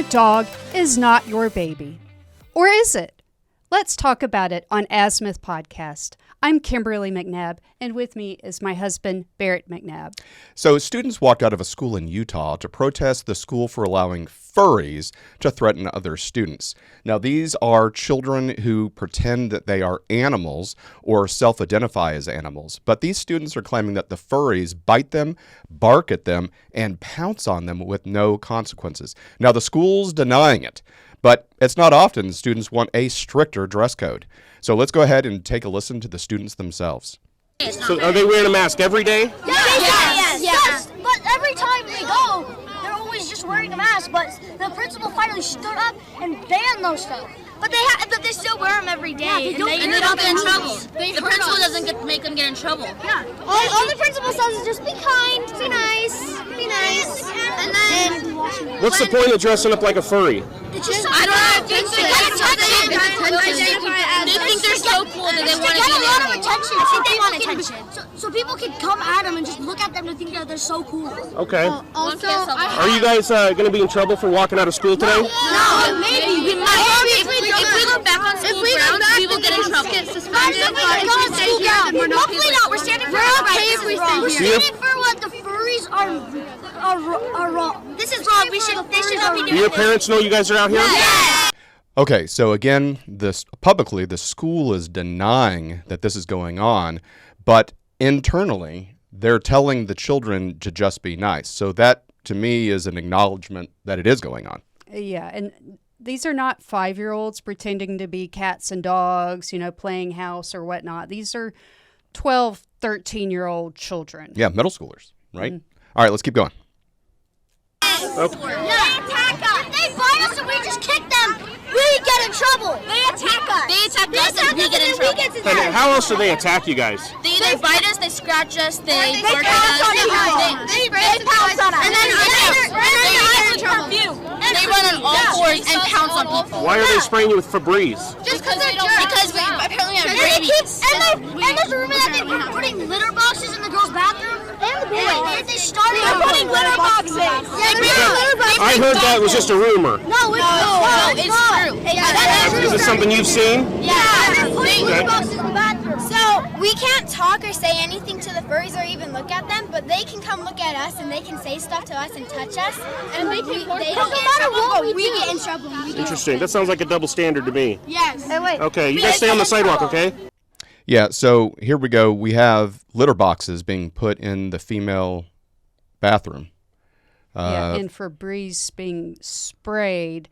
That dog is not your baby. Or is it? Let's talk about it on Azimuth Podcast. I'm Kimberly McNabb, and with me is my husband, Barrett McNabb. So students walked out of a school in Utah to protest the school for allowing furries to threaten other students. Now, these are children who pretend that they are animals or self-identify as animals. But these students are claiming that the furries bite them, bark at them, and pounce on them with no consequences. Now, the school's denying it. But it's not often students want a stricter dress code. So let's go ahead and take a listen to the students themselves. So are they wearing a mask every day? Yes. But every time they go, they're always just wearing a mask. But the principal finally stood up and banned those stuff. But they still wear them every day, and they don't get in trouble. The principal doesn't make them get in trouble. Yeah. All the principal says is just be kind, be nice. And then What's the point of dressing up like a furry? It's just I don't know. They think they're so cool that they want to get a lot of be attention. I think they want attention. So people can come at them and just look at them and think that they're so cool. Okay. Also, Are you guys going to be in trouble for walking out of school today? No, maybe. We might. If we go back on school grounds, we will get in trouble. Hopefully not. We're standing for our rights. We're standing for what the furries are wrong. This is wrong. They should not be doing Do your parents know you guys are out here? Yes. Okay, so again, publicly, the school is denying that this is going on, but internally, they're telling the children to just be nice. So that, to me, is an acknowledgement that it is going on. Yeah, and these are not 5-year-olds pretending to be cats and dogs, playing house or whatnot. These are 12, 13-year-old children. Yeah, middle schoolers, right? All right, let's keep going. Okay. They attack us. If they bite us and we just kick them, we get in trouble. They attack us. They attack us and we get in trouble. And how else do they attack you guys? They either bite us, they scratch us, they bark pounce on at us. us. They pounce on us. And then they run on all fours and pounce on people. Why are they spraying you with Febreze? Just because we apparently have rabies. And there's a rumor that they were putting litter boxes in the girls' bathroom. And the boys. They started putting litter boxes. I heard that was just a rumor. No, it's true. Is this something you've seen? Yeah, they're putting litter boxes in the bathroom. So we can't talk or say anything to the furries or even look at them, but they can come look at us and they can say stuff to us and touch us, and they don't get in trouble, but we get in trouble. Interesting. That sounds like a double standard to me. Yes. Okay, you guys stay on the sidewalk, okay? Yeah, so here we go. We have litter boxes being put in the female bathroom. And Febreze being sprayed.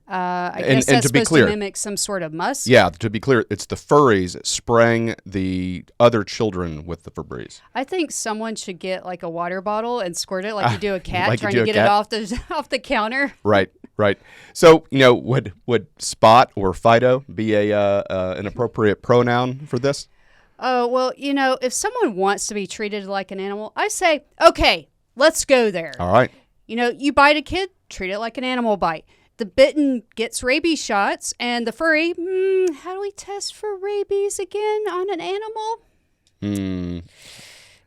I guess and that's to be supposed clear, to mimic some sort of musk. Yeah, to be clear, it's the furries spraying the other children with the Febreze. I think someone should get like a water bottle and squirt it like you do a cat, like you trying do to a get cat? it off the counter. Right. So, would Spot or Fido be an appropriate pronoun for this? Oh, well, if someone wants to be treated like an animal, I say, okay, let's go there. All right. You bite a kid, treat it like an animal bite. The bitten gets rabies shots, and the furry, how do we test for rabies again on an animal?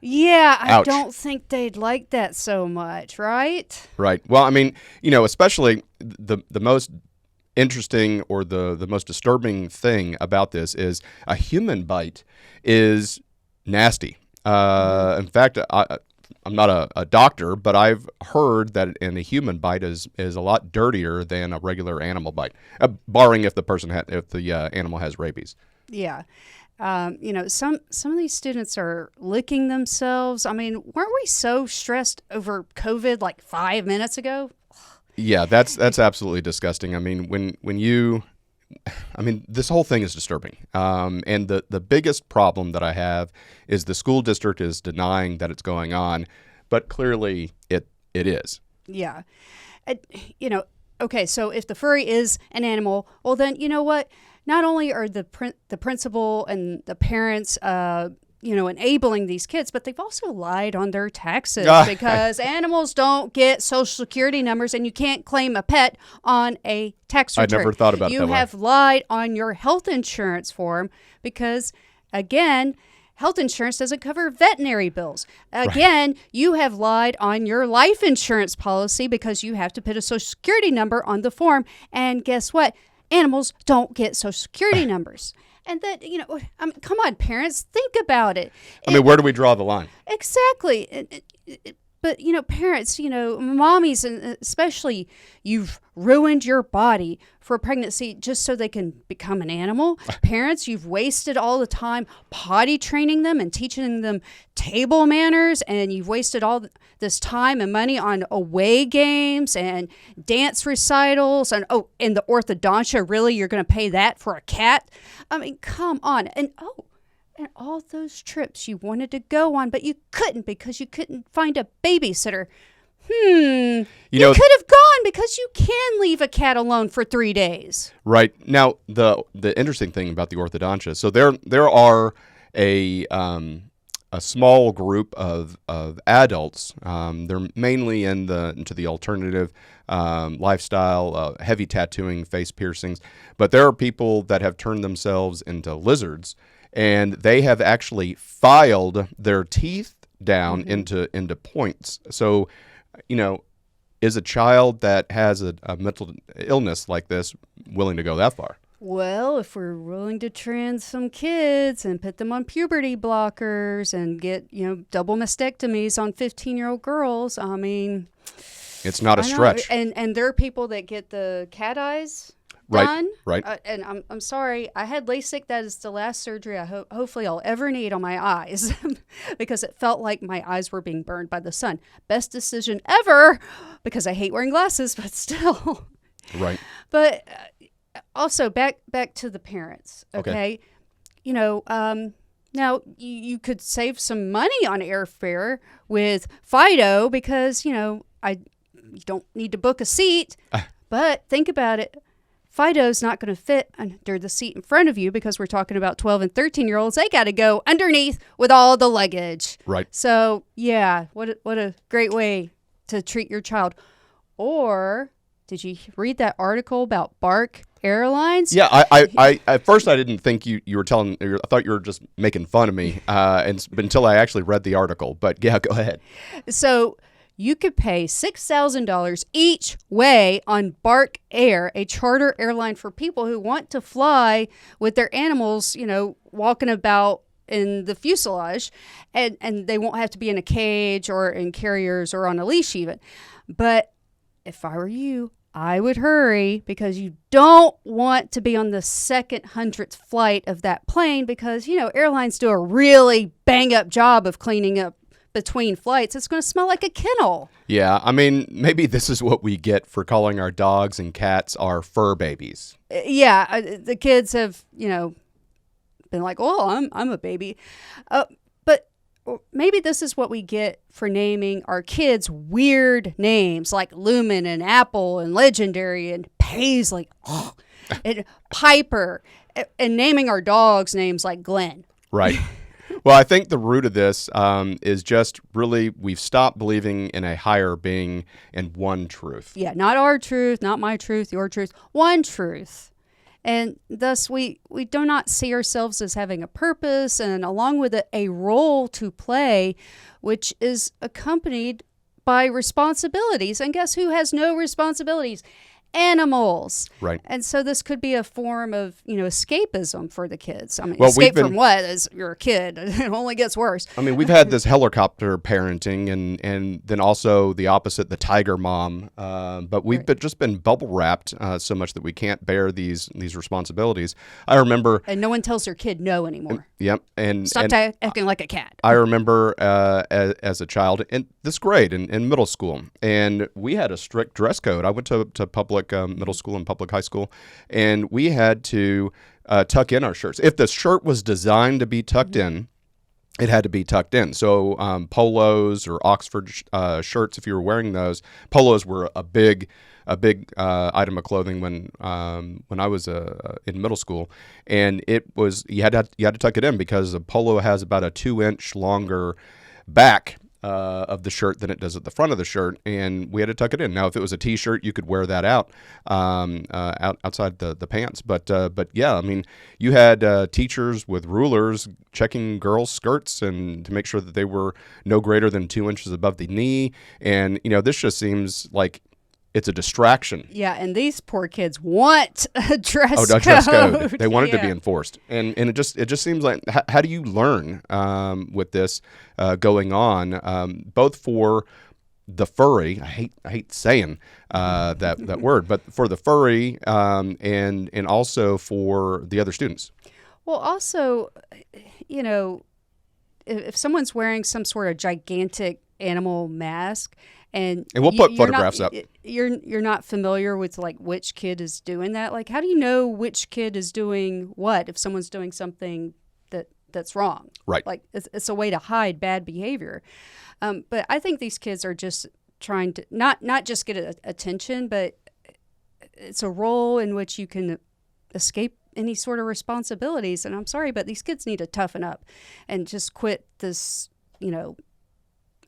Yeah, Ouch. I don't think they'd like that so much, right? Right. Well, I mean, especially the most interesting or the most disturbing thing about this is a human bite is nasty. In fact, I'm not a doctor, but I've heard that a human bite is a lot dirtier than a regular animal bite, barring if the animal has rabies. Yeah. Some of these students are licking themselves. I mean, weren't we so stressed over COVID like 5 minutes ago? Yeah, that's absolutely disgusting. I mean, this whole thing is disturbing. And the biggest problem that I have is the school district is denying that it's going on, but clearly it is. Yeah. Okay, so if the furry is an animal, well then, you know what? Not only are the principal and the parents enabling these kids, but they've also lied on their taxes because animals don't get Social Security numbers and you can't claim a pet on a tax return. I never thought about it that way. You have lied on your health insurance form because, again, health insurance doesn't cover veterinary bills. Again, you have lied on your life insurance policy because you have to put a Social Security number on the form. And guess what? Animals don't get Social Security numbers. And that, come on, parents, think about it. I mean, where do we draw the line? Exactly. But, parents, mommies, and especially, you've ruined your body for pregnancy just so they can become an animal. Parents, you've wasted all the time potty training them and teaching them table manners, and you've wasted all this time and money on away games and dance recitals. And, and the orthodontia, really, you're going to pay that for a cat? I mean, come on. And all those trips you wanted to go on, but you couldn't because you couldn't find a babysitter. You could have gone because you can leave a cat alone for 3 days. Right. Now, the interesting thing about the orthodontia, so there are a small group of adults. They're mainly into the alternative lifestyle, heavy tattooing, face piercings, but there are people that have turned themselves into lizards. And they have actually filed their teeth down into points. So, is a child that has a mental illness like this willing to go that far? Well, if we're willing to trans some kids and put them on puberty blockers and get, double mastectomies on 15-year-old girls, I mean... It's not a stretch. And there are people that get the cat eyes... done. Right. And I'm sorry. I had LASIK. That is the last surgery hopefully I'll ever need on my eyes because it felt like my eyes were being burned by the sun. Best decision ever because I hate wearing glasses, but still. Right. But also back to the parents. Okay. Now you could save some money on airfare with Fido because you don't need to book a seat. But think about it. Fido's not going to fit under the seat in front of you because we're talking about 12 and 13-year-olds. They got to go underneath with all the luggage. Right. So, yeah, what a great way to treat your child. Or did you read that article about Bark Airlines? Yeah, I at first I didn't think you were telling. I thought you were just making fun of me, until I actually read the article. But yeah, go ahead. So you could pay $6,000 each way on Bark Air, a charter airline for people who want to fly with their animals, walking about in the fuselage, and they won't have to be in a cage or in carriers or on a leash even. But if I were you, I would hurry because you don't want to be on the 200th flight of that plane because, airlines do a really bang-up job of cleaning up between flights. It's going to smell like a kennel. Yeah, I mean, maybe this is what we get for calling our dogs and cats our fur babies. Yeah, the kids have, been like, "Oh, I'm a baby," but maybe this is what we get for naming our kids weird names like Lumen and Apple and Legendary and Paisley, and Piper, and naming our dogs names like Glenn. Right. Well, I think the root of this is just really we've stopped believing in a higher being and one truth. Yeah, not our truth, not my truth, your truth, one truth. And thus we do not see ourselves as having a purpose and along with it, a role to play, which is accompanied by responsibilities. And guess who has no responsibilities? Animals. Right. And so this could be a form of, escapism for the kids. I mean, well, escape from what? As you're a kid. It only gets worse. I mean, we've had this helicopter parenting and then also the opposite, the tiger mom. But we've just been bubble wrapped so much that we can't bear these responsibilities. I remember. And no one tells their kid no anymore. Yep. Stop acting like a cat. I remember as a child in this grade in middle school, and we had a strict dress code. I went to public middle school and public high school, and we had to tuck in our shirts. If the shirt was designed to be tucked in, it had to be tucked in. So polos or Oxford shirts, if you were wearing those, polos were a big item of clothing when I was in middle school, and it was you had to tuck it in because a polo has about a 2-inch longer back of the shirt than it does at the front of the shirt, and we had to tuck it in. Now, if it was a T-shirt, you could wear that out outside the pants. But yeah, I mean, you had teachers with rulers checking girls' skirts and to make sure that they were no greater than 2 inches above the knee. And this just seems like it's a distraction. Yeah, and these poor kids want a dress code. A dress code. They want it to be enforced, and it just seems like how do you learn with this going on, both for the furry. I hate saying that word, but for the furry, and also for the other students. Well, also, if someone's wearing some sort of gigantic animal mask. And we'll put photographs up. You're not familiar with like which kid is doing that. Like, how do you know which kid is doing what if someone's doing something that's wrong? Right. Like it's a way to hide bad behavior. But I think these kids are just trying to not just get attention, but it's a role in which you can escape any sort of responsibilities. And I'm sorry, but these kids need to toughen up and just quit this,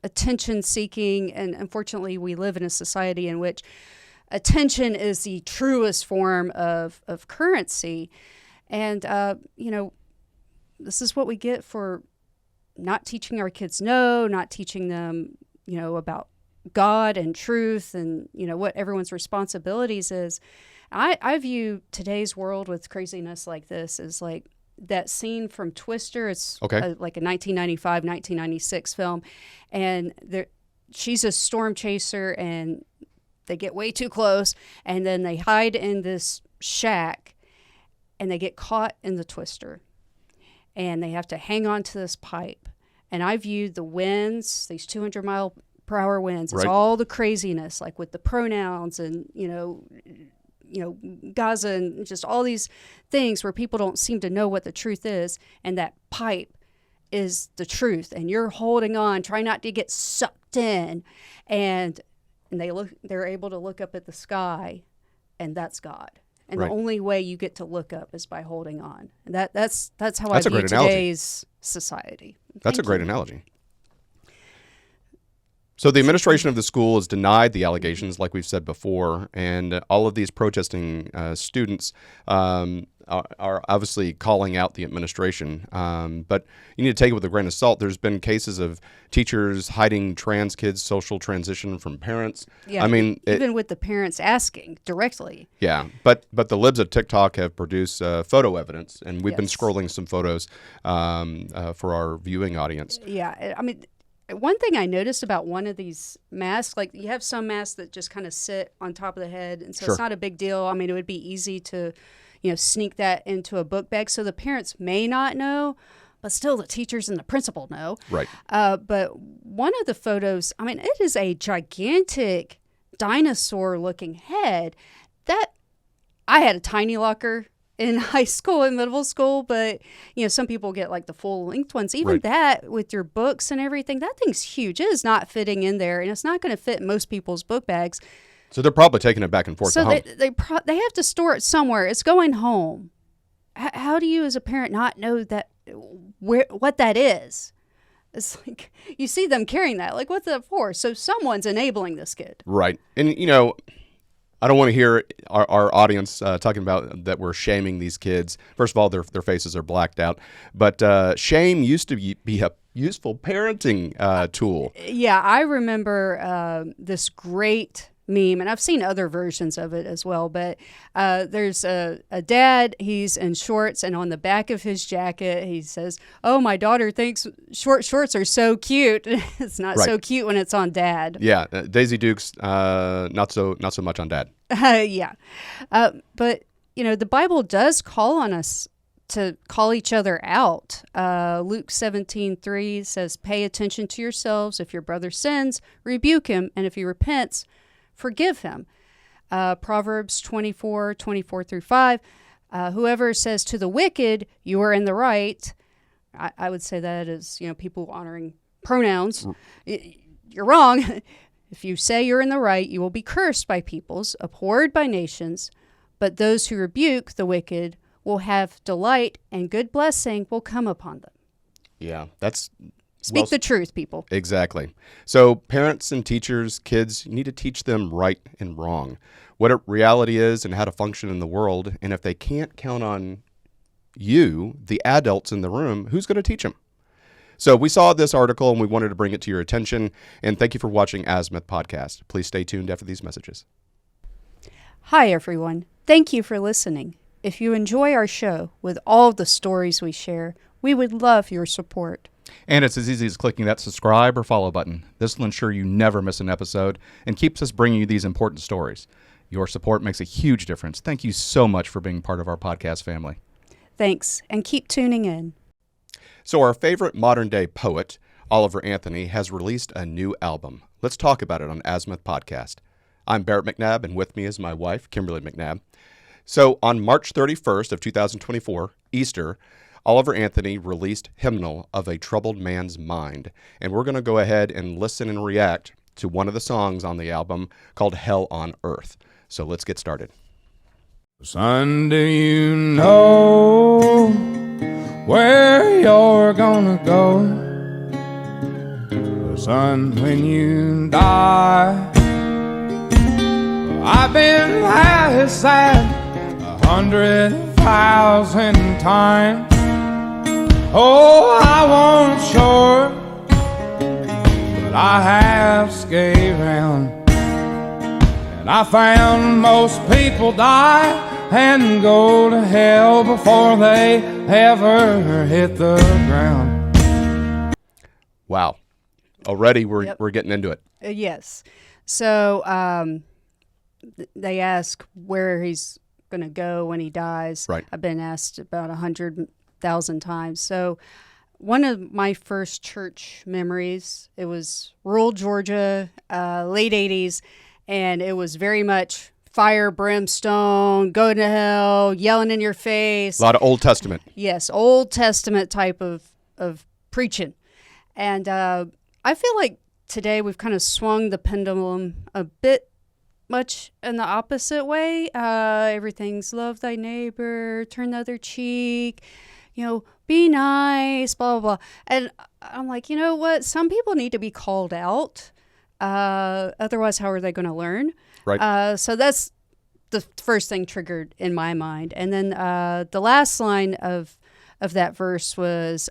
attention seeking. And unfortunately, we live in a society in which attention is the truest form of currency. And, this is what we get for not teaching our kids not teaching them, about God and truth and, what everyone's responsibilities is. I view today's world with craziness like this as like that scene from Twister. It's like a 1995, 1996 film. And she's a storm chaser and they get way too close. And then they hide in this shack and they get caught in the Twister. And they have to hang on to this pipe. And I viewed the winds, these 200-mile-per-hour winds, as all the craziness, like with the pronouns and, Gaza and just all these things where people don't seem to know what the truth is. And that pipe is the truth. And you're holding on, try not to get sucked in. And they're able to look up at the sky, and that's God. And the only way you get to look up is by holding on. And that's how I view today's society. That's a great analogy. So the administration of the school has denied the allegations, like we've said before, and all of these protesting students are obviously calling out the administration. But you need to take it with a grain of salt. There's been cases of teachers hiding trans kids' social transition from parents. Yeah, I mean, even with the parents asking directly. Yeah, but the libs of TikTok have produced photo evidence, and we've been scrolling some photos for our viewing audience. Yeah, I mean, one thing I noticed about one of these masks, like you have some masks that just kind of sit on top of the head, and so it's not a big deal. I mean, it would be easy to, sneak that into a book bag. So the parents may not know, but still the teachers and the principal know. Right. But one of the photos, I mean, it is a gigantic dinosaur-looking head. That I had a tiny locker in high school and middle school, but some people get like the full length ones. Even that with your books and everything, that thing's huge. It is not fitting in there, and it's not going to fit in most people's book bags. So they're probably taking it back and forth to home. They have to store it somewhere. It's going home. How do you as a parent not know that what that is? It's like you see them carrying that. Like, what's that for? So someone's enabling this kid. Right. And, I don't want to hear our audience talking about that we're shaming these kids. First of all, their faces are blacked out. But shame used to be a useful parenting tool. Yeah, I remember this great meme, and I've seen other versions of it as well, but there's a dad, he's in shorts, and on the back of his jacket he says, "Oh, my daughter thinks short shorts are so cute." It's not so cute when it's on dad. Yeah, Daisy Dukes, not so much on dad. Yeah, but the Bible does call on us to call each other out. Luke 17:3 says, "Pay attention to yourselves. If your brother sins, rebuke him, and if he repents, forgive him." Proverbs 24:24-5. Whoever says to the wicked, "You are in the right," I would say that is, people honoring pronouns. You're wrong. If you say you're in the right, you will be cursed by peoples, abhorred by nations. But those who rebuke the wicked will have delight, and good blessing will come upon them. Yeah, that's Speak the truth, people. Exactly. So parents and teachers, kids, you need to teach them right and wrong, what a reality is and how to function in the world. And if they can't count on you, the adults in the room, who's going to teach them? So we saw this article and we wanted to bring it to your attention. And thank you for watching Azimuth Podcast. Please stay tuned after these messages. Hi, everyone. Thank you for listening. If you enjoy our show with all the stories we share, we would love your support. And it's as easy as clicking that subscribe or follow button. This will ensure you never miss an episode and keeps us bringing you these important stories. Your support makes a huge difference. Thank you so much for being part of our podcast family. Thanks, and keep tuning in. So our favorite modern-day poet, Oliver Anthony, has released a new album. Let's talk about it on Azimuth Podcast. I'm Barrett McNabb, and with me is my wife, Kimberly McNabb. So on March 31st of 2024, Easter, Oliver Anthony released Hymnal of a Troubled Man's Mind. And we're going to go ahead and listen and react to one of the songs on the album called Hell on Earth. So let's get started. Son, do you know where you're gonna go? Son, when you die, I've been that sad 100,000 times. Oh, I wasn't sure, but I have skate round, and I found most people die and go to hell before they ever hit the ground. Wow. Already we're getting into it. Yes. So they ask where he's going to go when he dies. Right. I've been asked about 100,000 times. So one of my first church memories, it was rural Georgia, late 80s, and it was very much fire, brimstone, go to hell, yelling in your face. A lot of Old Testament. Yes, Old Testament type of preaching. And I feel like today we've kind of swung the pendulum a bit much in the opposite way. Everything's love thy neighbor, turn the other cheek, be nice, blah, blah, blah. And I'm like, you know what? Some people need to be called out. Otherwise, how are they going to learn? Right. So that's the first thing triggered in my mind. And then the last line of that verse was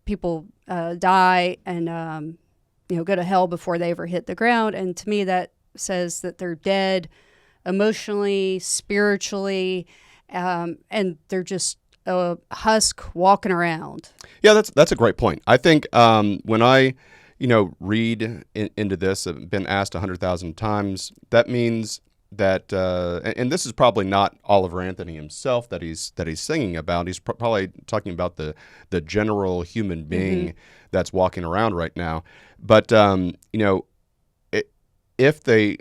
people die and go to hell before they ever hit the ground. And to me, that says that they're dead emotionally, spiritually, and they're just a husk walking around. Yeah, that's a great point. I think when I read into this, I've been asked 100,000 times. That means that, and this is probably not Oliver Anthony himself that he's singing about. He's probably talking about the general human being that's walking around right now. But if they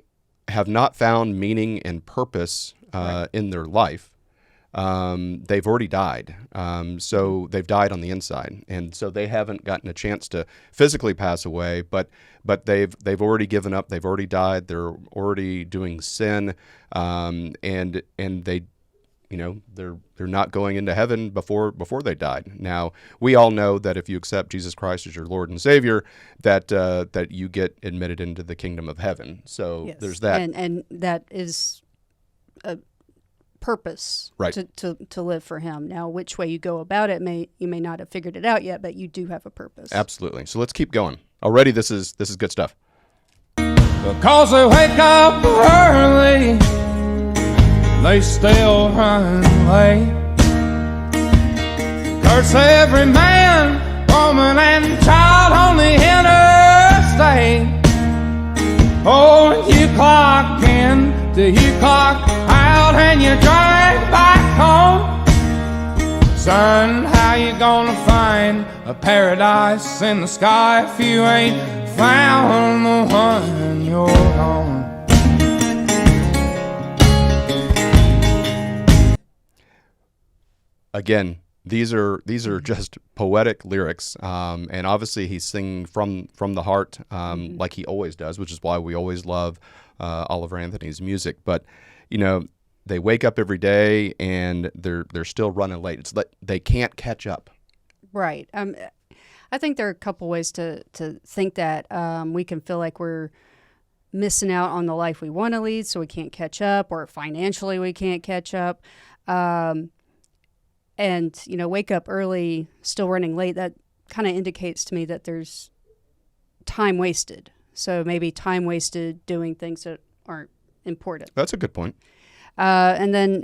have not found meaning and purpose in their life, they've already died. So they've died on the inside, and so they haven't gotten a chance to physically pass away. But they've already given up. They've already died. They're already doing sin, and they, they're not going into heaven before they died. Now we all know that if you accept Jesus Christ as your Lord and Savior, that you get admitted into the kingdom of heaven. So Yes. there's that, and that is a purpose, right, to live for Him. Now, which way you go about it, you may not have figured it out yet, but you do have a purpose. Absolutely. So let's keep going. Already, this is good stuff. Because they wake up early, they still run late. Curse every man, woman, and child on the interstate. Oh, you clock in till you clock out and you drive back home. Son, how you gonna find a paradise in the sky if you ain't found the one you're on? Again, these are just poetic lyrics, and obviously he's singing from the heart, like he always does, which is why we always love Oliver Anthony's music. But they wake up every day and they're still running late. It's like they can't catch up. Right. I think there are a couple ways to think that. We can feel like we're missing out on the life we want to lead, so we can't catch up, or financially we can't catch up. And, wake up early, still running late, that kind of indicates to me that there's time wasted. So maybe time wasted doing things that aren't important. That's a good point. And then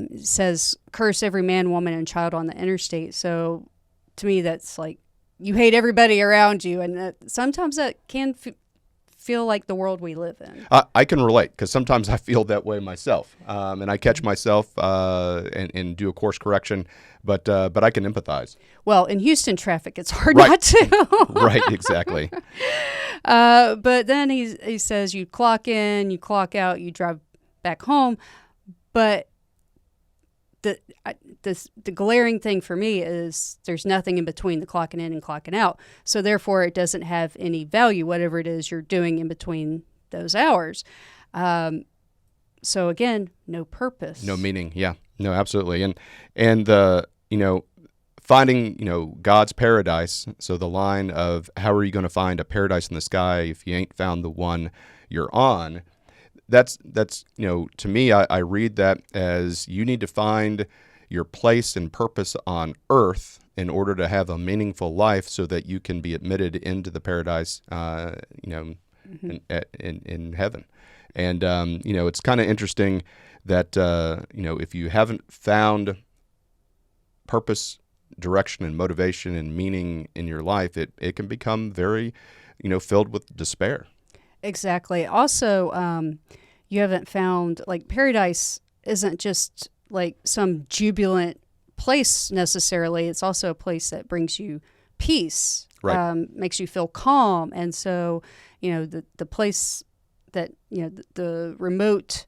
it says, curse every man, woman, and child on the interstate. So to me, that's like you hate everybody around you. And sometimes that can feel like the world we live in. I can relate, because sometimes I feel that way myself. And I catch myself and do a course correction, but I can empathize. Well, in Houston traffic, it's hard Right. not to. Right, exactly. But then he says you clock in, you clock out, you drive back home. But the glaring thing for me is there's nothing in between the clocking in and clocking out. So therefore, it doesn't have any value, whatever it is you're doing in between those hours. So again, no purpose. No meaning. Yeah, no, absolutely. And finding, God's paradise. So the line of how are you going to find a paradise in the sky if you ain't found the one you're on? That's to me, I read that as you need to find your place and purpose on earth in order to have a meaningful life, so that you can be admitted into the paradise, in heaven. And it's kind of interesting that if you haven't found purpose, direction, and motivation and meaning in your life, it can become very filled with despair. Exactly. Also, you haven't found, like, paradise isn't just like some jubilant place necessarily. It's also a place that brings you peace, Right. Makes you feel calm. And so, the place that, the remote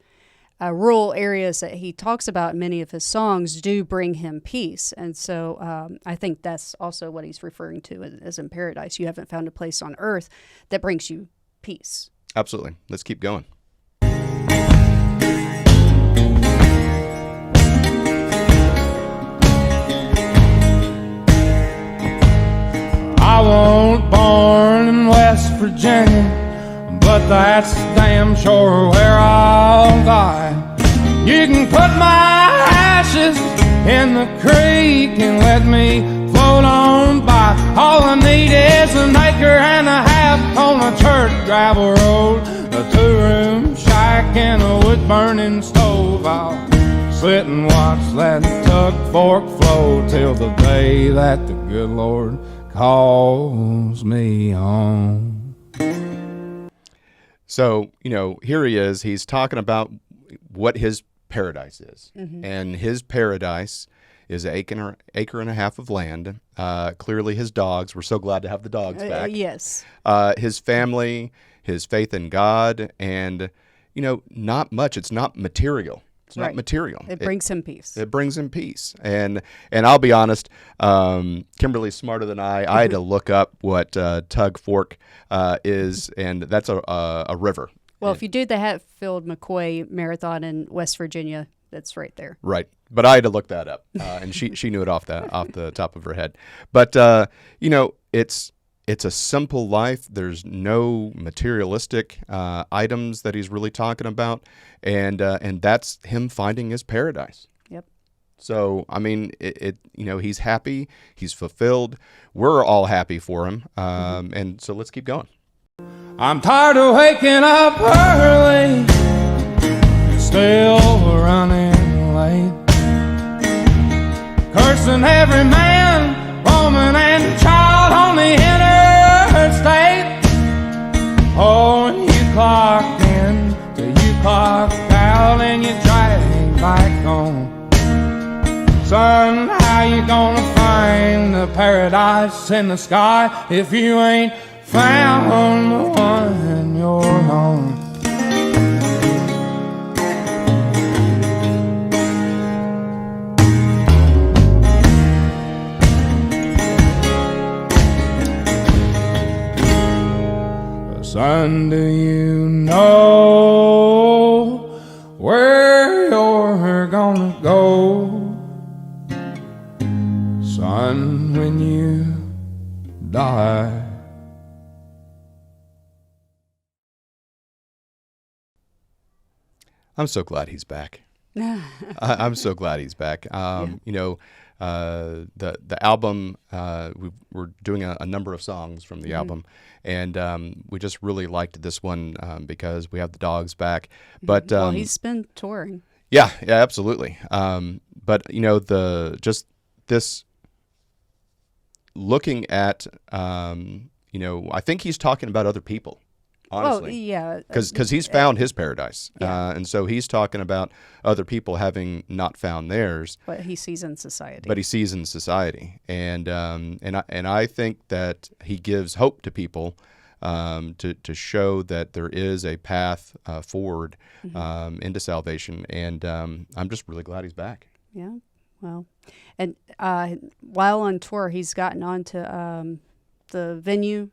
rural areas that he talks about in many of his songs do bring him peace. And so I think that's also what he's referring to as in paradise. You haven't found a place on earth that brings you peace. Absolutely. Let's keep going. I wasn't born in West Virginia, but that's damn sure where I'll die. You can put my ashes in the creek and let me float on by. All I need is an acre and a half on a church gravel road, a two-room shack and a wood-burning stove. I'll sit and watch that Tug Fork flow till the day that the good Lord calls me home. So, here he is. He's talking about what his paradise is. Mm-hmm. And his paradise is an acre and a half of land. Clearly his dogs. We're so glad to have the dogs back. Yes. His family, his faith in God, and, not much. It's not material. It's not material. It brings him peace. It brings him peace. And I'll be honest, Kimberly's smarter than I. I had to look up what Tug Fork is, and that's a river. Well, if you do the Hatfield McCoy Marathon in West Virginia, that's right there. Right. But I had to look that up, and she knew it off the top of her head. But, it's a simple life. There's no materialistic items that he's really talking about, and that's him finding his paradise. Yep. So I mean, he's happy, he's fulfilled. We're all happy for him, and so let's keep going. I'm tired of waking up early, still running late, cursing every man, woman, and child on the interstate. Oh, and you clock in till you clock out and you drag back home. Son, how you gonna find the paradise in the sky if you ain't found the one you're on? Son, do you know where you're gonna go? Son, when you die. I'm so glad he's back. I'm so glad he's back. You know, the album, we're doing a number of songs from the album, and we just really liked this one because we have the dogs back. But well, he's been touring. Yeah, absolutely. But you know, this looking at, you know, I think he's talking about other people. Honestly, well, yeah, because he's found his paradise, yeah. And so he's talking about other people having not found theirs. What he sees in society. And I think that he gives hope to people, to show that there is a path forward into salvation, and I'm just really glad he's back. Yeah, well, and while on tour, he's gotten onto the venue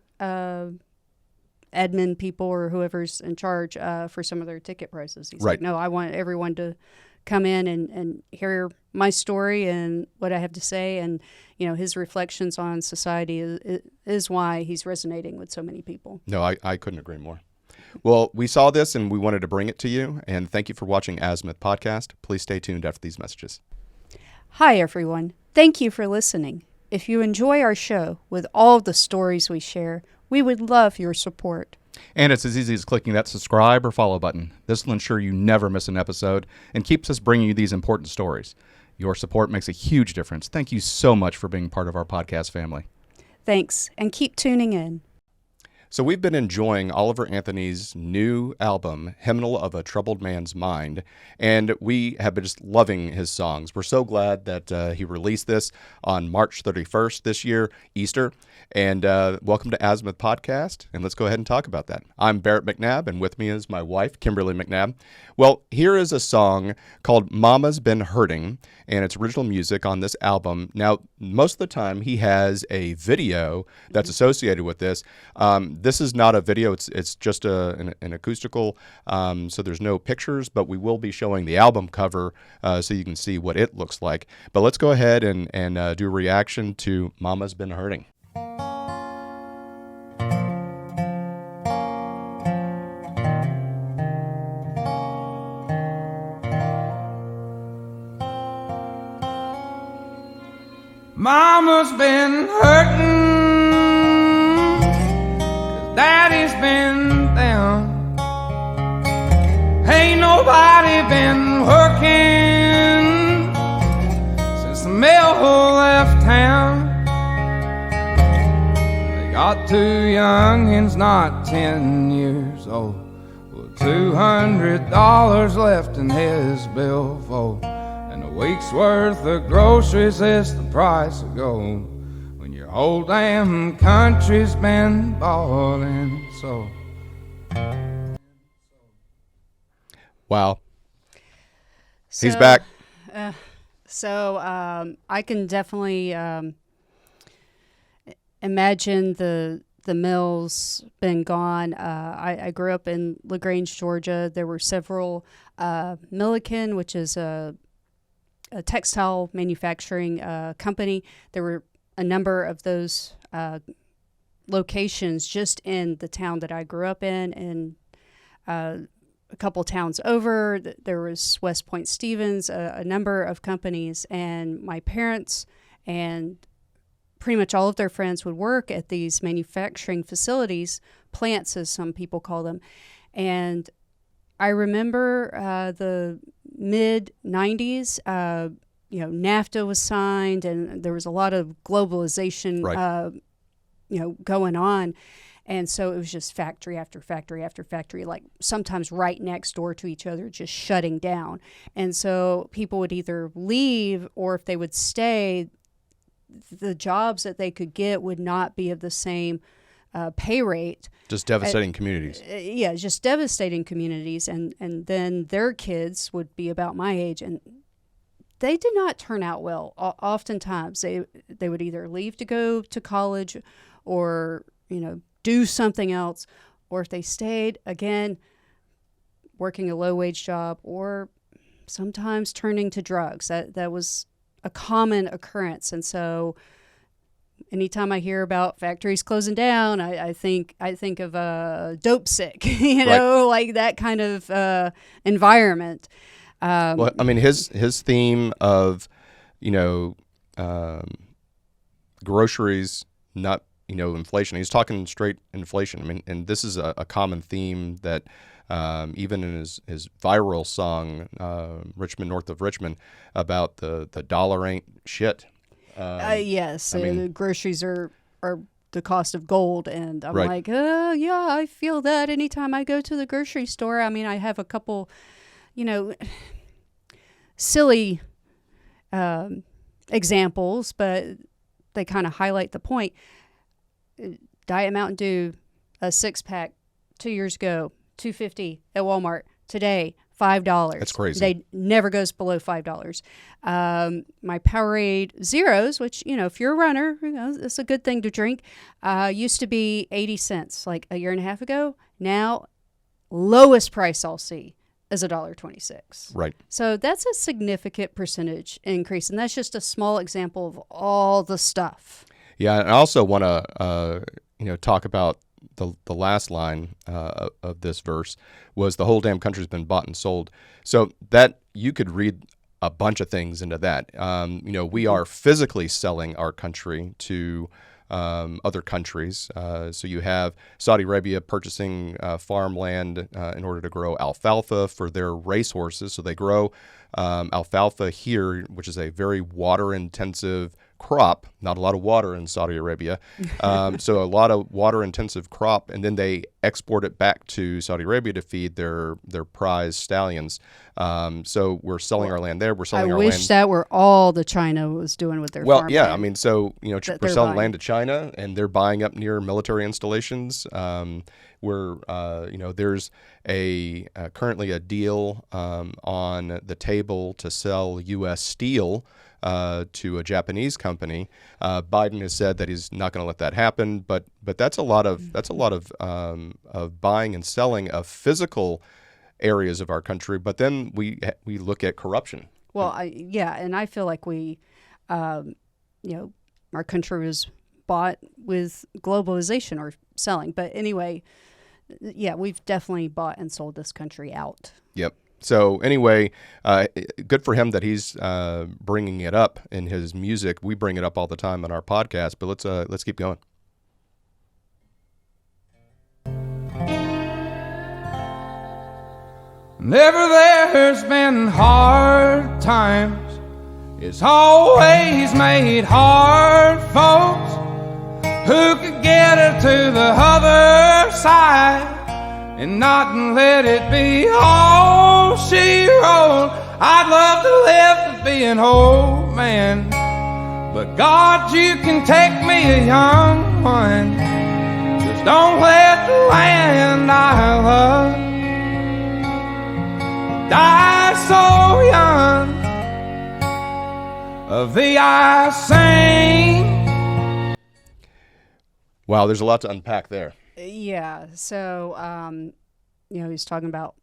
admin people or whoever's in charge for some of their ticket prices. He's Right. like, no, I want everyone to come in and hear my story and what I have to say, and you know, his reflections on society is why he's resonating with so many people. No, I couldn't agree more. Well, we saw this and we wanted to bring it to you, and thank you for watching Azimuth Podcast. Please stay tuned after these messages. Hi, everyone. Thank you for listening. If you enjoy our show with all the stories we share, we would love your support. And it's as easy as clicking that subscribe or follow button. This will ensure you never miss an episode and keeps us bringing you these important stories. Your support makes a huge difference. Thank you so much for being part of our podcast family. Thanks, and keep tuning in. So we've been enjoying Oliver Anthony's new album, Hymnal of a Troubled Man's Mind, and we have been just loving his songs. We're so glad that he released this on March 31st this year, Easter. And welcome to Azimuth Podcast, and let's go ahead and talk about that. I'm Barrett McNabb, and with me is my wife, Kimberly McNabb. Well, here is a song called Mama's Been Hurting, and it's original music on this album. Now, most of the time, he has a video that's associated with this. This is not a video. It's just an acoustical, so there's no pictures, but we will be showing the album cover so you can see what it looks like. But let's go ahead and do a reaction to Mama's Been Hurting. Mama's been hurting, 'cause Daddy's been down. Ain't nobody been working since the mill left town. They got 2 youngins, not 10 years old, with $200 left in his billfold. And a week's worth of groceries is the price of gold when your whole damn country's been bought and sold. Wow. He's back. So I can definitely imagine the mill's been gone. I grew up in LaGrange, Georgia. There were several Milliken, which is a textile manufacturing company. There were a number of those locations just in the town that I grew up in, and a couple towns over. There was West Point Stevens, a number of companies, and my parents and pretty much all of their friends would work at these manufacturing facilities, plants as some people call them. And I remember the mid-90s, NAFTA was signed, and there was a lot of globalization, Right. Going on. And so it was just factory after factory after factory, like sometimes right next door to each other, just shutting down. And so people would either leave, or if they would stay, the jobs that they could get would not be of the same pay rate. Just devastating communities. Yeah, just devastating communities. And then their kids would be about my age, and they did not turn out well. Oftentimes, they would either leave to go to college or, do something else. Or if they stayed, again, working a low-wage job, or sometimes turning to drugs. That was a common occurrence. And so anytime I hear about factories closing down, I think of dope sick, like that kind of environment. Well, I mean, his theme of, groceries, not, inflation. He's talking straight inflation. I mean, and this is a common theme that even in his viral song, Richmond, North of Richmond, about the dollar ain't shit. Yes, I mean, the groceries are the cost of gold, and I'm right. like, yeah, I feel that anytime I go to the grocery store. I mean, I have a couple, silly examples, but they kind of highlight the point. Diet Mountain Dew, a 6-pack 2 years ago, $2.50 at Walmart. Today, $5. That's crazy. They never goes below $5. My Powerade Zeros, which, if you're a runner, it's a good thing to drink, used to be 80 cents like a year and a half ago. Now, lowest price I'll see is $1.26. Right. So that's a significant percentage increase, and that's just a small example of all the stuff. Yeah, and I also want to, talk about the last line of this verse was the whole damn country's been bought and sold. So that you could read a bunch of things into that. We are physically selling our country to other countries. So you have Saudi Arabia purchasing farmland in order to grow alfalfa for their racehorses. So they grow alfalfa here, which is a very water-intensive crop. Not a lot of water in Saudi Arabia. So a lot of water-intensive crop, and then they export it back to Saudi Arabia to feed their prize stallions. So we're selling our land there. We're selling our land. I wish that were all the China was doing with their Well, yeah, farmland. I mean, so, we're selling land to China, and they're buying up near military installations. There's currently a deal on the table to sell U.S. steel to a Japanese company. Biden has said that he's not going to let that happen, but that's a lot of buying and selling of physical areas of our country. But then we look at corruption. Well, and I feel like we, our country was bought with globalization or selling. But anyway, yeah, we've definitely bought and sold this country out. Yep. So anyway, good for him that he's bringing it up in his music. We bring it up all the time on our podcast, but let's keep going. Never there's been hard times. It's always made hard folks who could get her to the other side and not let it be all she wrote. I'd love to live to be an old man, but God, you can take me a young one. Just don't let the land I love die so young. Of thee I sing. Wow, there's a lot to unpack there. Yeah. So, he's talking about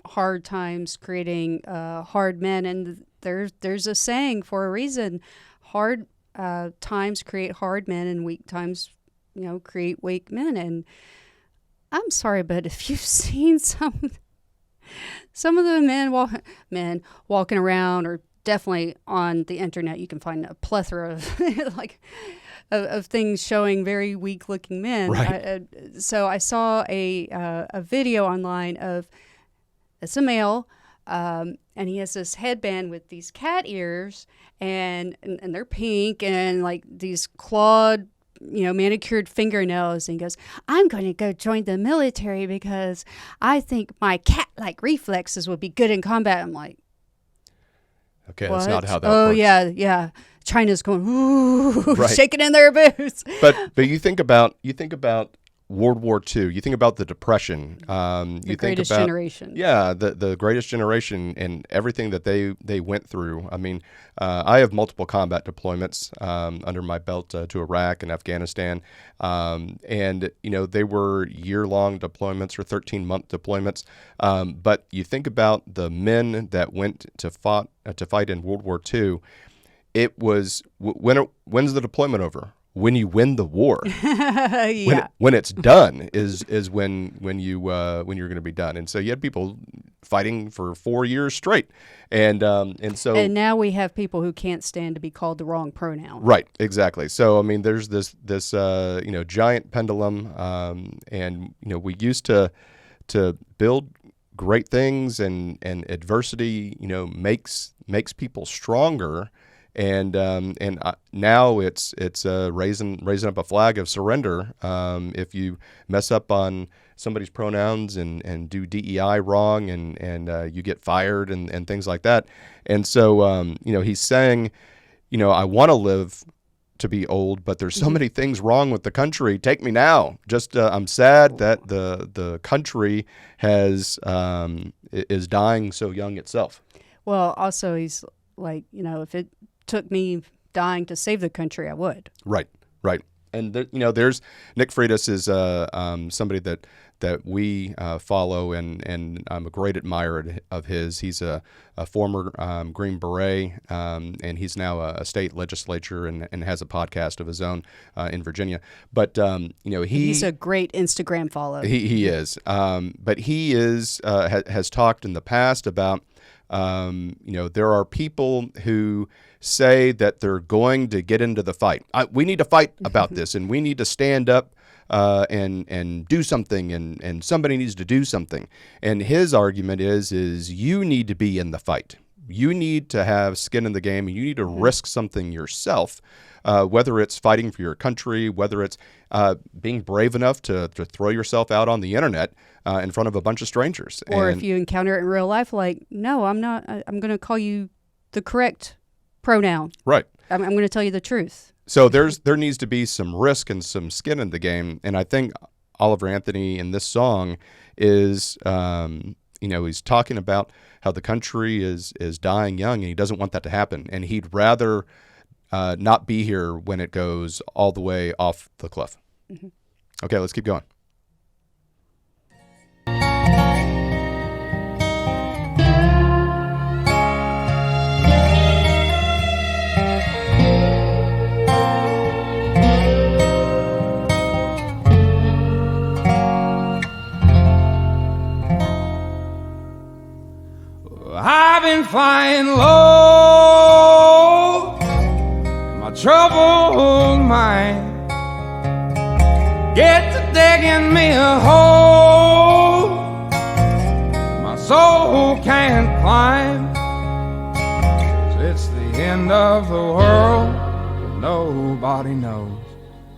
hard times creating hard men, and there's a saying for a reason: hard times create hard men, and weak times, create weak men. And I'm sorry, but if you've seen some of the men walking around, or definitely on the internet, you can find a plethora of of things showing very weak-looking men. Right. So I saw a video online of it's a male, and he has this headband with these cat ears, and they're pink, and like these clawed, manicured fingernails, and he goes, "I'm going to go join the military because I think my cat-like reflexes would be good in combat." I'm like, okay, what? That's not how that works. Oh, yeah. China's going, ooh, right. Shaking in their boots. But you think about World War II. You think about the Depression. The greatest generation. Yeah, the greatest generation and everything that they went through. I mean, I have multiple combat deployments under my belt to Iraq and Afghanistan, and they were year-long deployments or 13-month deployments. But you think about the men that went to fight in World War II. It was when's the deployment over? when you win the war. Yeah. When it's done is when you're going to be done. And so you had people fighting for 4 years straight, and so now we have people who can't stand to be called the wrong pronoun. right, exactly. So I mean, there's this giant pendulum, and we used to build great things, and adversity makes people stronger. And now it's raising up a flag of surrender if you mess up on somebody's pronouns and do DEI wrong, and you get fired and things like that. And so he's saying, I want to live to be old, but there's so many things wrong with the country. Take me now. Just I'm sad that the country is dying so young itself. Well, also he's like, if it took me dying to save the country, I would. Right. And there's Nick Freitas is somebody that we follow, and I'm a great admirer of his. He's a former Green Beret, and he's now a state legislature and has a podcast of his own in Virginia. But he's a great Instagram follow. He is, but he has talked in the past about there are people who say that they're going to get into the fight. We need to fight about this, and we need to stand up and do something, and somebody needs to do something. And his argument is you need to be in the fight. You need to have skin in the game, and you need to risk something yourself, whether it's fighting for your country, whether it's being brave enough to throw yourself out on the internet in front of a bunch of strangers. Or if you encounter it in real life, like, no, I'm not. I'm going to call you the correct pronoun. Right. I'm going to tell you the truth. So there needs to be some risk and some skin in the game. And I think Oliver Anthony in this song is, he's talking about how the country is dying young, and he doesn't want that to happen. And he'd rather not be here when it goes all the way off the cliff. Mm-hmm. Okay, let's keep going. I've been flying low in my troubled mind. Get to digging me a hole my soul can't climb. It's the end of the world, but nobody knows,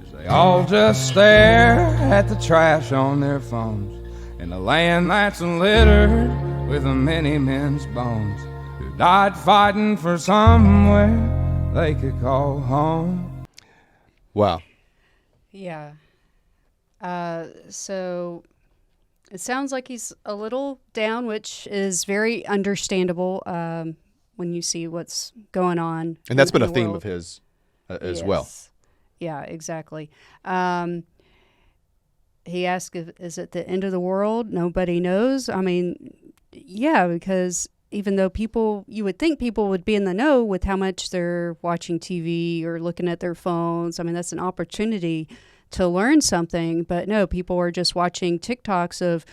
'cause they all just stare at the trash on their phones in a land that's littered with many men's bones who died fighting for somewhere they could call home. Wow. Yeah. So it sounds like he's a little down, which is very understandable when you see what's going on. And that's been a the theme world. of his as Yes. well. Yeah, exactly. He asked, is it the end of the world? Nobody knows. I mean, yeah, because even though you would think people would be in the know with how much they're watching TV or looking at their phones. I mean, that's an opportunity to learn something. But no, people are just watching TikToks of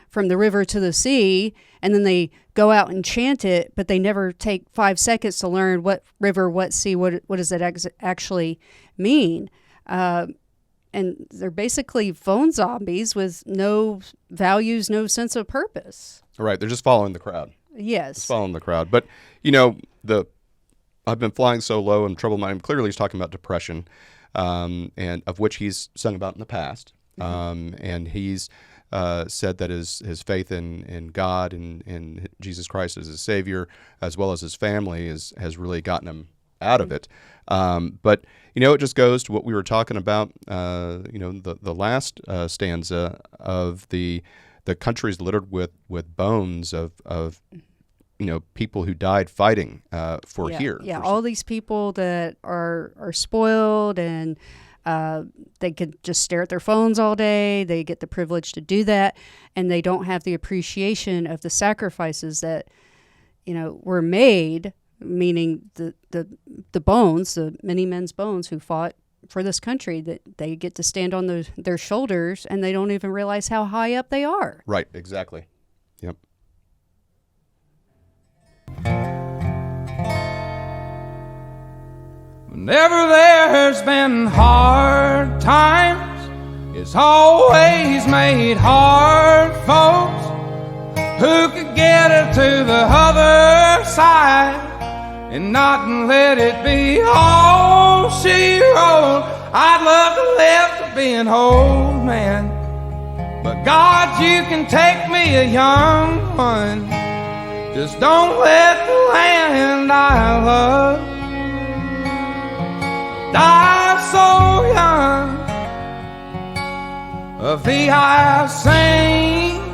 from the river to the sea, and then they go out and chant it, but they never take 5 seconds to learn what river, what sea, what does it actually mean. And they're basically phone zombies with no values, no sense of purpose. Right. They're just following the crowd. Yes. Just following the crowd. But, I've been flying so low and troubled mind. Clearly he's talking about depression, and of which he's sung about in the past. And he's said that his faith in God and Jesus Christ as his Savior, as well as his family, has really gotten him out of it. But it just goes to what we were talking about. The last stanza of the country's littered with bones of people who died fighting for here. Yeah, all these people that are spoiled and they could just stare at their phones all day. They get the privilege to do that, and they don't have the appreciation of the sacrifices that were made. Meaning the bones, the many men's bones who fought for this country, that they get to stand on their shoulders and they don't even realize how high up they are. Right, exactly. Yep. Whenever there's been hard times, it's always made hard folks who could get her to the other side and not let it be all she wrote. I'd love to live to be an old man, but God, you can take me a young one. Just don't let the land I love die so young. Of thee I sing,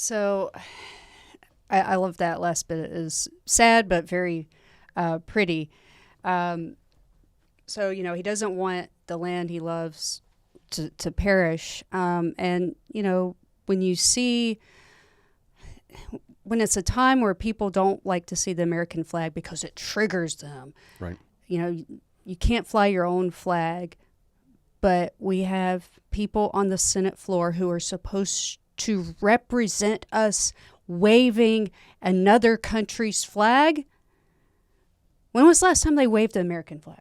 So I love that last bit. It is sad, but very pretty. So, he doesn't want the land he loves to perish. And, when you see, when it's a time where people don't like to see the American flag because it triggers them. Right. You can't fly your own flag, but we have people on the Senate floor who are supposed to represent us waving another country's flag. When was the last time they waved the American flag?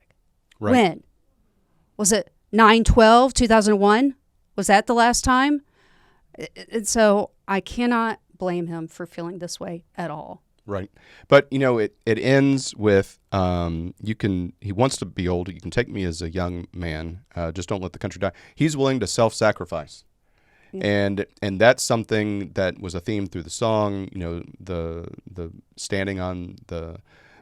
Right. When? Was it 9/12/2001? Was that the last time? And so I cannot blame him for feeling this way at all. Right. But, it ends with, he wants to be old. You can take me as a young man. Just don't let the country die. He's willing to self-sacrifice. And that's something that was a theme through the song, the standing on the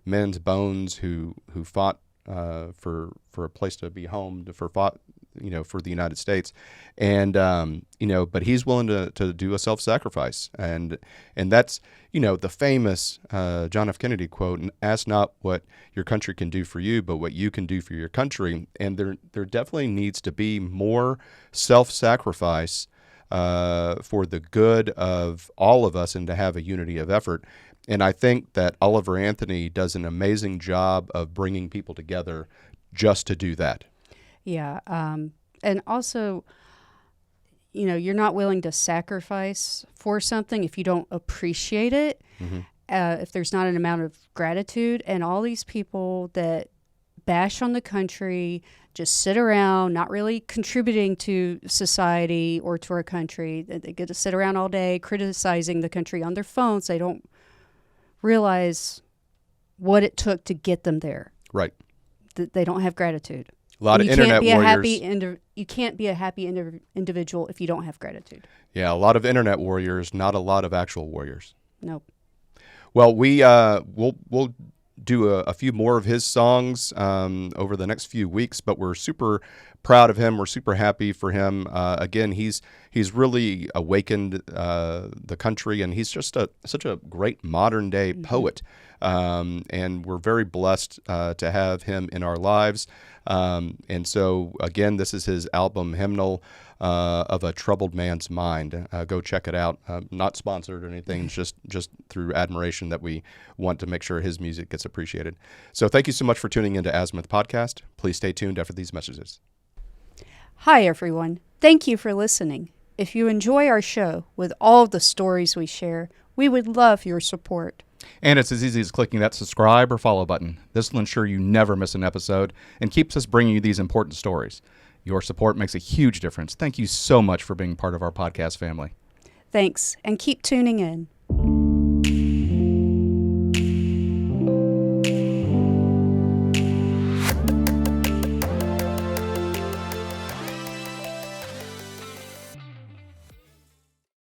men's bones who fought for a place to be home, for the United States, and but he's willing to do a self-sacrifice, and that's the famous John F. Kennedy quote: "Ask not what your country can do for you, but what you can do for your country." And there definitely needs to be more self-sacrifice for the good of all of us and to have a unity of effort. And I think that Oliver Anthony does an amazing job of bringing people together just to do that. Yeah. And also, you're not willing to sacrifice for something if you don't appreciate it, if there's not an amount of gratitude. And all these people that bash on the country, just sit around, not really contributing to society or to our country. They get to sit around all day criticizing the country on their phones. They don't realize what it took to get them there. Right. They don't have gratitude. A lot of internet warriors. You can't be a happy individual if you don't have gratitude. Yeah, a lot of internet warriors, not a lot of actual warriors. Nope. Well, we'll do a few more of his songs over the next few weeks, but we're super proud of him. We're super happy for him. Again, he's really awakened the country, and he's just such a great modern day poet. And we're very blessed to have him in our lives. And so, again, this is his album, Hymnal of a Troubled Man's Mind. Go check it out. Not sponsored or anything, just through admiration that we want to make sure his music gets appreciated. So thank you so much for tuning into Azimuth Podcast. Please stay tuned after these messages. Hi, everyone. Thank you for listening. If you enjoy our show with all the stories we share, we would love your support. And it's as easy as clicking that subscribe or follow button. This will ensure you never miss an episode and keeps us bringing you these important stories. Your support makes a huge difference. Thank you so much for being part of our podcast family. Thanks, and keep tuning in.